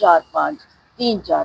4-5, 3-4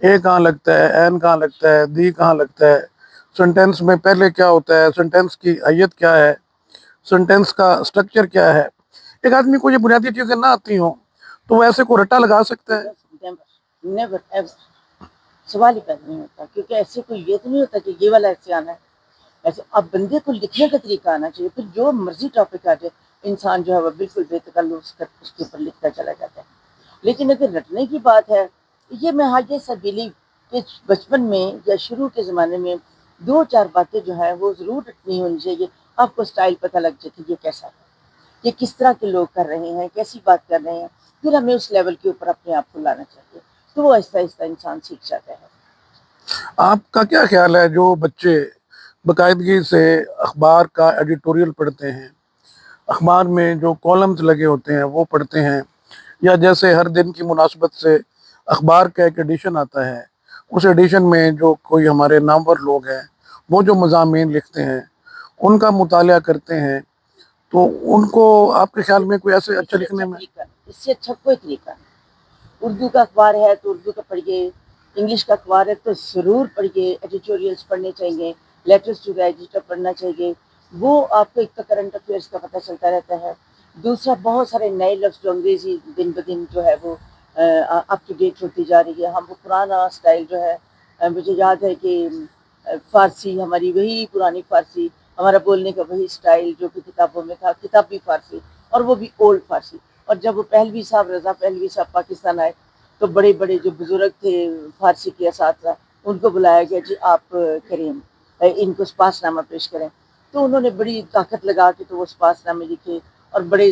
اے کہاں لگتا ہے، این کہاں لگتا ہے، دی کہاں لگتا ہے، سنٹینس میں پہلے کیا ہوتا ہے، سنٹینس کی حیت کیا ہے، سنٹینس کا سٹرکچر کیا ہے۔ ایک آدمی کو یہ بنیادی چیزیں نہ آتی ہوں تو وہ ایسے کو رٹا لگا سکتا ہے؟ نیور ایور، سوال ہی پیدا نہیں ہوتا، کیونکہ ایسے کوئی یہ تو نہیں ہوتا کہ یہ والا ایسے آنا ہے ایسے۔ اب بندے کو لکھنے کا طریقہ آنا چاہیے، پھر جو مرضی ٹاپک آ جائے انسان جو ہے وہ بالکل بے تکلف اس کے اوپر لکھتا چلا جاتا ہے۔ لیکن اگر رٹنے کی بات ہے، یہ میں ہائی سا بلیو کہ بچپن میں یا شروع کے زمانے میں 2-4 باتیں جو ہیں وہ ضرور رٹنی ہونی چاہیے۔ آپ کو سٹائل پتہ لگ جائے کہ یہ کیسا ہے، یہ کس طرح کے لوگ کر رہے ہیں، کیسی بات کر رہے ہیں، پھر ہمیں اس لیول کے اوپر اپنے آپ کو لانا چاہیے، تو وہ آہستہ آہستہ انسان سیکھ جاتا ہے۔ آپ کا کیا خیال ہے جو بچے باقاعدگی سے اخبار کا ایڈیٹوریل پڑھتے ہیں، اخبار میں جو کالمز لگے ہوتے ہیں وہ پڑھتے ہیں، یا جیسے ہر دن کی مناسبت سے اخبار کا ایک ایڈیشن آتا ہے، اس ایڈیشن میں جو کوئی ہمارے نامور لوگ ہیں وہ جو مضامین لکھتے ہیں ان کا مطالعہ کرتے ہیں، تو ان کو آپ کے خیال میں کوئی ایسے اس اچھا سے لکھنے اچھا میں؟ طریقہ نہیں، اس سے اچھا کوئی طریقہ نہیں۔ اردو کا اخبار ہے تو اردو کا پڑھیے، انگلش کا اخبار ہے تو ضرور پڑھیے، ایڈیٹوریلس پڑھنے چاہیے، لیٹرز ٹو دا ایڈیٹر پڑھنا چاہیے، وہ آپ کو ایک تو کرنٹ افیئرس کا پتہ چلتا رہتا ہے۔ دوسرا بہت سارے نئے لفظ جو انگریزی دن بدن جو ہے وہ اپ ٹو ڈیٹ ہوتی جا رہی ہے۔ ہم وہ پرانا اسٹائل جو ہے، مجھے یاد ہے کہ فارسی ہماری وہی پرانی فارسی، ہمارا بولنے کا وہی اسٹائل جو کہ کتابوں میں تھا، کتابی فارسی، اور وہ بھی اولڈ فارسی۔ اور جب وہ پہلوی صاحب رضا پہلوی صاحب پاکستان آئے تو بڑے بڑے جو بزرگ تھے فارسی کے اساتذہ، ان کو بلایا گیا، جی آپ کریں ان کو سپاس نامہ پیش کریں، تو انہوں نے بڑی طاقت لگا کے تو وہ سپاس نامے لکھے اور بڑے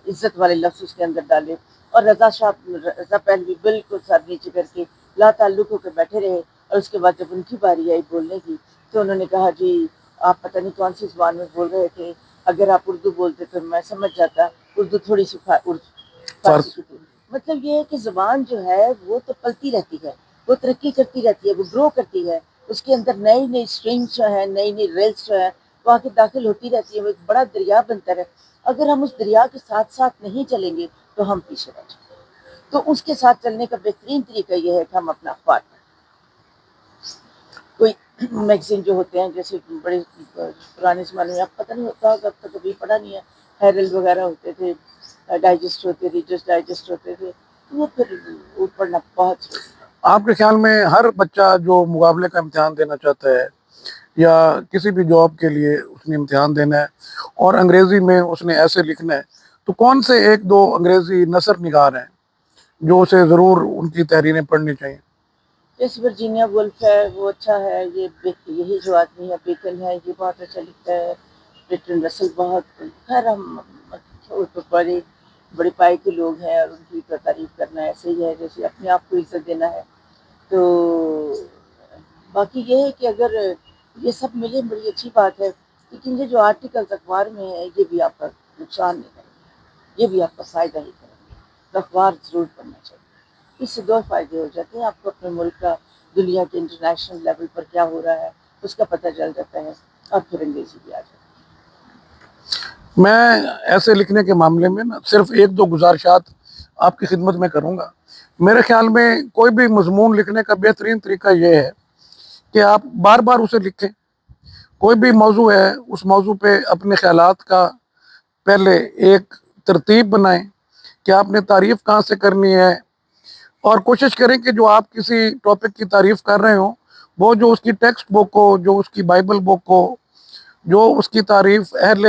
عزت والے لفظ اس کے اندر ڈالے، اور رضا پہلوی بالکل سر نیچے کر کے لا تعلق ہو کے بیٹھے رہے، اور اس کے بعد جب ان کی باری آئی بولنے کی تو انہوں نے کہا جی آپ پتہ نہیں کون سی زبان میں بول رہے تھے، اگر آپ اردو بولتے تو میں سمجھ جاتا، اردو تھوڑی سی فارسی فارس کی تھی۔ مطلب یہ ہے کہ زبان جو ہے وہ تو پلتی رہتی ہے، وہ ترقی کرتی رہتی ہے، وہ گرو کرتی ہے، اس کے اندر نئی نئی اسٹرنگس جو ہیں، نئی نئی ریلس جو ہیں وہ آ کے داخل ہوتی رہتی ہے، وہ ایک بڑا دریا بنتا ہے۔ اگر ہم اس دریا کے ساتھ ساتھ نہیں چلیں گے تو ہم پیچھے رہ جائیں گے۔ تو اس کے ساتھ چلنے کا بہترین طریقہ یہ ہے کہ ہم اپنا اخبار پڑھیں۔ کوئی میگزین جو ہوتے ہیں جیسے بڑے پرانے زمانے میں، آپ پتہ نہیں ہوتا ہوگا، اب تو کبھی پڑھا نہیں ہے، ہیرلڈ وغیرہ ہوتے تھے، ڈائجسٹ ہوتے، ریڈرس ڈائجسٹ ہوتے تھے، تو وہ پھر وہ پڑھنا بہت ضروری ہے۔ آپ کے خیال میں ہر بچہ جو مقابلے کا امتحان دینا چاہتا ہے یا کسی بھی جاب کے لیے اس نے امتحان دینا ہے اور انگریزی میں اس نے ایسے لکھنا ہے، تو کون سے ایک دو انگریزی نثر نگار ہیں جو اسے ضرور ان کی تحریریں پڑھنی چاہیے؟ جیسے ورجینیا وولف ہے، وہ اچھا ہے، یہی جو آدمی ہے بیکن ہے، یہ بہت اچھا لکھتا ہے، برٹن رسل بہت، خیر ہم تو بڑے پائے کے لوگ ہیں اور ان کی تعریف کرنا ایسے ہی ہے جیسے اپنے آپ کو عزت دینا ہے۔ تو باقی یہ ہے کہ اگر یہ سب ملے بڑی اچھی بات ہے، لیکن یہ جو آرٹیکلز اخبار میں ہے یہ بھی آپ کا نقصان نہیں کریں گے، یہ بھی آپ کا فائدہ ہی کریں گے، تو اخبار ضرور پڑھنا چاہیے۔ اس سے 2 فائدے ہو جاتے ہیں، آپ کو اپنے ملک کا، دنیا کے انٹرنیشنل لیول پر کیا ہو رہا ہے اس کا پتہ چل جاتا ہے، اور پھر انگریزی بھی آ جاتی ہے۔ میں ایسے لکھنے کے معاملے میں نا صرف ایک دو گزارشات آپ کی خدمت میں کروں گا۔ میرے خیال میں کوئی بھی مضمون لکھنے کا بہترین طریقہ یہ ہے کہ آپ بار بار اسے لکھیں۔ کوئی بھی موضوع ہے اس موضوع پہ اپنے خیالات کا پہلے ایک ترتیب بنائیں کہ آپ نے تعریف کہاں سے کرنی ہے، اور کوشش کریں کہ جو آپ کسی ٹاپک کی تعریف کر رہے ہوں وہ جو اس کی ٹیکسٹ بک ہو، جو اس کی بائبل بک ہو، جو اس کی تعریف اہل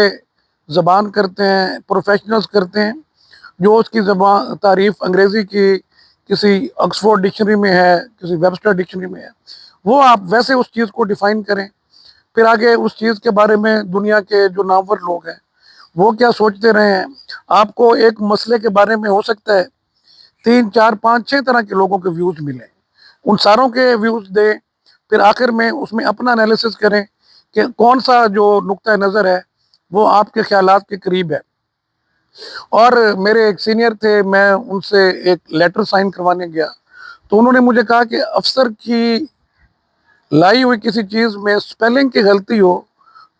زبان کرتے ہیں، پروفیشنلز کرتے ہیں، جو اس کی زبان تعریف انگریزی کی کسی آکسفورڈ ڈکشنری میں ہے، کسی ویبسٹر ڈکشنری میں ہے، وہ آپ ویسے اس چیز کو ڈیفائن کریں۔ پھر آگے اس چیز کے بارے میں دنیا کے جو نامور لوگ ہیں وہ کیا سوچتے رہے ہیں، آپ کو ایک مسئلے کے بارے میں ہو سکتا ہے 3 4 5 6 طرح کے لوگوں کے ویوز ملیں، ان ساروں کے ویوز دیں، پھر آخر میں اس میں اپنا انالیسس کریں کہ کون سا جو نقطہ نظر ہے وہ آپ کے خیالات کے قریب ہے۔ اور میرے ایک سینئر تھے، میں ان سے ایک لیٹر سائن کروانے گیا تو انہوں نے مجھے کہا کہ افسر کی لائی ہوئی کسی چیز میں سپیلنگ کی غلطی ہو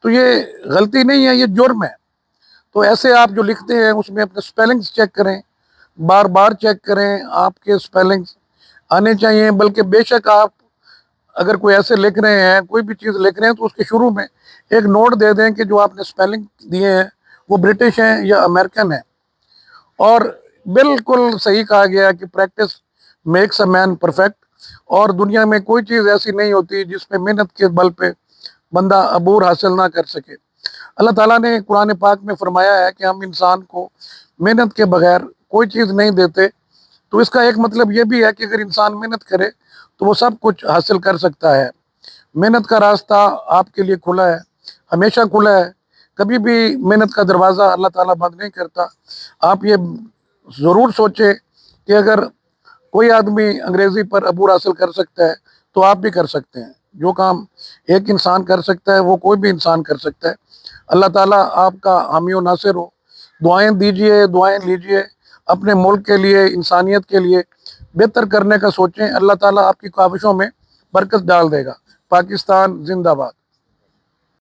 تو یہ غلطی نہیں ہے، یہ جرم ہے۔ تو ایسے آپ جو لکھتے ہیں اس میں اپنے سپیلنگز چیک کریں، بار بار چیک کریں آپ کے سپیلنگز، آنے چاہیے، بلکہ بے شک آپ اگر کوئی ایسے لکھ رہے ہیں، کوئی بھی چیز لکھ رہے ہیں، تو اس کے شروع میں ایک نوٹ دے دیں کہ جو آپ نے سپیلنگ دیے ہیں وہ برٹش ہیں یا امریکن ہیں۔ اور بالکل صحیح کہا گیا کہ practice makes a man perfect, اور دنیا میں کوئی چیز ایسی نہیں ہوتی جس پہ محنت کے بل پہ بندہ عبور حاصل نہ کر سکے۔ اللہ تعالیٰ نے قرآن پاک میں فرمایا ہے کہ ہم انسان کو محنت کے بغیر کوئی چیز نہیں دیتے، تو اس کا ایک مطلب یہ بھی ہے کہ اگر انسان محنت کرے تو وہ سب کچھ حاصل کر سکتا ہے۔ محنت کا راستہ آپ کے لیے کھلا ہے، ہمیشہ کھلا ہے، کبھی بھی محنت کا دروازہ اللہ تعالیٰ بند نہیں کرتا۔ آپ یہ ضرور سوچیں کہ اگر کوئی آدمی انگریزی پر عبور حاصل کر سکتا ہے تو آپ بھی کر سکتے ہیں۔ جو کام ایک انسان کر سکتا ہے وہ کوئی بھی انسان کر سکتا ہے۔ اللہ تعالیٰ آپ کا حامی و ناصر ہو۔ دعائیں دیجئے، دعائیں لیجئے، اپنے ملک کے لیے، انسانیت کے لیے بہتر کرنے کا سوچیں۔ اللہ تعالیٰ آپ کی کاوشوں میں برکت ڈال دے گا۔ پاکستان زندہ باد۔